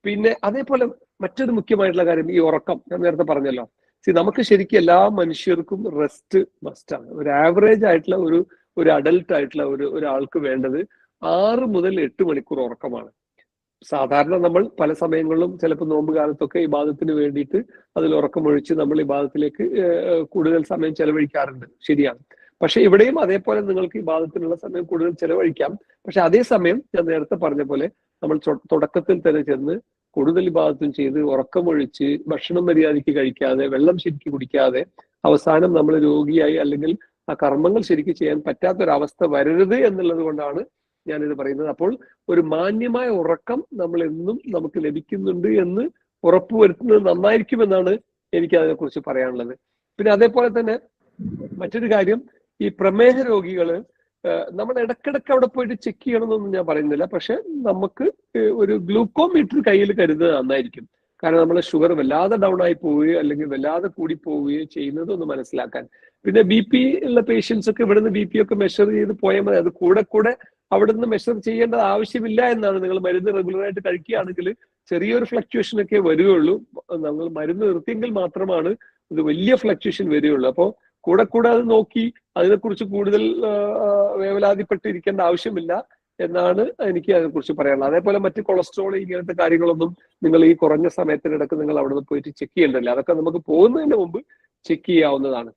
പിന്നെ അതേപോലെ മറ്റൊരു മുഖ്യമായിട്ടുള്ള കാര്യം ഈ ഉറക്കം. ഞാൻ നേരത്തെ പറഞ്ഞല്ലോ, നമുക്ക് ശരിക്കും എല്ലാ മനുഷ്യർക്കും റെസ്റ്റ് മസ്റ്റാണ്. ഒരു ആവറേജ് ആയിട്ടുള്ള ഒരു അഡൽട്ട് ആയിട്ടുള്ള ഒരാൾക്ക് വേണ്ടത് 6 മുതൽ 8 മണിക്കൂർ ഉറക്കമാണ്. സാധാരണ നമ്മൾ പല സമയങ്ങളിലും ചിലപ്പോൾ നോമ്പ് കാലത്തൊക്കെ ഇബാദത്തിന് വേണ്ടിയിട്ട് അതിൽ ഉറക്കമൊഴിച്ച് നമ്മൾ ഇബാദത്തിലേക്ക് കൂടുതൽ സമയം ചെലവഴിക്കാറുണ്ട്. ശരിയാണ്. പക്ഷെ ഇവിടെയും അതേപോലെ നിങ്ങൾക്ക് ഇബാദത്തിനുള്ള സമയം കൂടുതൽ ചെലവഴിക്കാം. പക്ഷെ അതേസമയം ഞാൻ നേരത്തെ പറഞ്ഞ പോലെ നമ്മൾ തുടക്കത്തിൽ തന്നെ ചെന്ന് കൂടുതൽ ഇബാദത്തും ചെയ്ത് ഉറക്കമൊഴിച്ച് ഭക്ഷണം മര്യാദയ്ക്ക് കഴിക്കാതെ വെള്ളം ശരിക്കും കുടിക്കാതെ അവസാനം നമ്മൾ രോഗിയായി അല്ലെങ്കിൽ ആ കർമ്മങ്ങൾ ശരിക്കും ചെയ്യാൻ പറ്റാത്തൊരവസ്ഥ വരരുത് എന്നുള്ളത് കൊണ്ടാണ് ഞാനിത് പറയുന്നത്. അപ്പോൾ ഒരു മാന്യമായ ഉറക്കം നമ്മൾ എന്നും നമുക്ക് ലഭിക്കുന്നുണ്ട് എന്ന് ഉറപ്പുവരുത്തുന്നത് നന്നായിരിക്കുമെന്നാണ് എനിക്ക് അതിനെക്കുറിച്ച് പറയാനുള്ളത്. പിന്നെ അതേപോലെ തന്നെ മറ്റൊരു കാര്യം, ഈ പ്രമേഹ രോഗികള് നമ്മൾ ഇടക്കിടക്ക് അവിടെ പോയിട്ട് ചെക്ക് ചെയ്യണമെന്നൊന്നും ഞാൻ പറയുന്നില്ല. പക്ഷെ നമുക്ക് ഒരു ഗ്ലൂക്കോമീറ്റർ കയ്യിൽ കരുതുന്നത് നന്നായിരിക്കും. കാരണം നമ്മളെ ഷുഗർ വല്ലാതെ ഡൗൺ ആയി പോവുകയോ അല്ലെങ്കിൽ വല്ലാതെ കൂടി പോവുകയോ ചെയ്യുന്നത് ഒന്ന് മനസ്സിലാക്കാൻ. പിന്നെ ബി പി ഉള്ള പേഷ്യൻസ് ഒക്കെ ഇവിടുന്ന് ബി പി ഒക്കെ മെഷർ ചെയ്ത് പോയാൽ മതി. അത് കൂടെ അവിടുന്ന് മെഷർ ചെയ്യേണ്ടത് ആവശ്യമില്ല എന്നാണ്. നിങ്ങൾ മരുന്ന് റെഗുലറായിട്ട് കഴിക്കുകയാണെങ്കിൽ ചെറിയൊരു ഫ്ലക്ച്വേഷൻ ഒക്കെ വരികയുള്ളൂ. നമ്മൾ മരുന്ന് നിർത്തിയെങ്കിൽ മാത്രമാണ് ഇത് വലിയ ഫ്ലക്ച്വേഷൻ വരികയുള്ളൂ. അപ്പോൾ കൂടെ അത് നോക്കി അതിനെക്കുറിച്ച് കൂടുതൽ വേവലാതിപ്പെട്ടിരിക്കേണ്ട ആവശ്യമില്ല എന്നാണ് എനിക്ക് അതിനെക്കുറിച്ച് പറയാനുള്ളത്. അതേപോലെ മറ്റ് കൊളസ്ട്രോൾ ഇങ്ങനത്തെ കാര്യങ്ങളൊന്നും നിങ്ങൾ ഈ കുറഞ്ഞ സമയത്തിനിടക്ക് നിങ്ങൾ അവിടെ നിന്ന് പോയിട്ട് ചെക്ക് ചെയ്യേണ്ടതില്ല. അതൊക്കെ നമുക്ക് പോകുന്നതിന് മുമ്പ് ചെക്ക് ചെയ്യാവുന്നതാണ്.